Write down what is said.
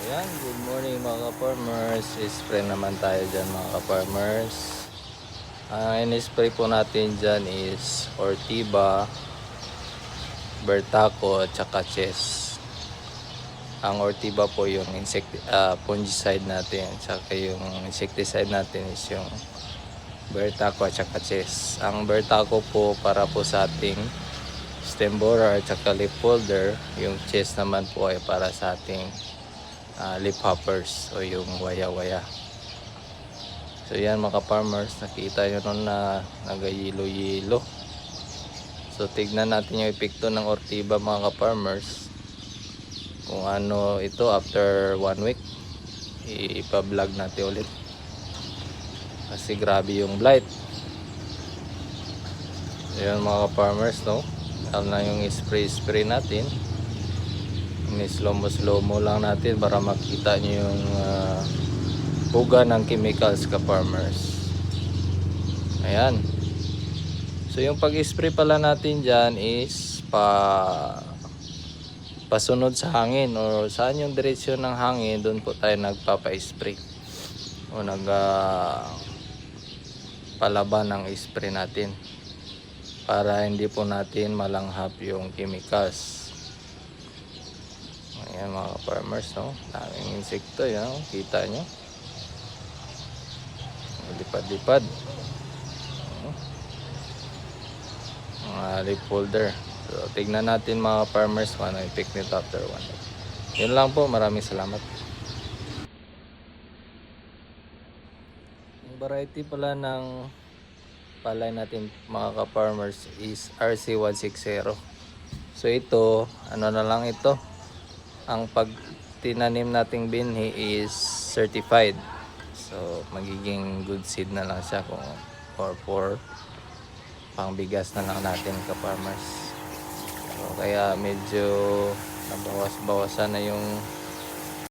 Ayan, good morning mga ka-farmers. Spray naman tayo dyan mga ka-farmers. Ang in-spray po natin dyan is Ortiba, Bertaco at saka Chess. Ang Ortiba po yung fungicide natin, saka yung insecticide natin is yung Bertaco at saka Chess. Ang Bertaco po para po sa ating stem borer at saka leaf folder. Yung Chess naman po ay para sa ating leaf hoppers o yung waya-waya. So yan mga farmers, nakita nyo nun na nagayilo-yilo. So tignan natin yung epekto ng Ortiba mga farmers, kung ano ito after 1 week. Ipa-vlog natin ulit kasi grabe yung blight. So yan mga farmers, no, alam na yung spray natin. Slow mo lang natin para makita nyo yung buga ng chemicals ka farmers. Ayan. So yung pag-spray pala natin dyan is pasunod sa hangin, o saan yung direksyon ng hangin, doon po tayo nagpapa-spray o palaban ng spray natin para hindi po natin malanghap yung chemicals. Ayan mga farmers, no, daming insekto yan, kita nyo, lipad-lipad, mga leaf folder. So tignan natin mga farmers kung ano effect nito after 1 week. Yun lang po, maraming salamat. Ang variety pala ng palay natin mga ka-farmers is RC160. So ito, ano na lang ito, ang pag tinanim nating binhi is certified. So magiging good seed na lang siya kung for pangbigas na lang natin ka-farmers. So kaya medyo nabawas-bawasan na yung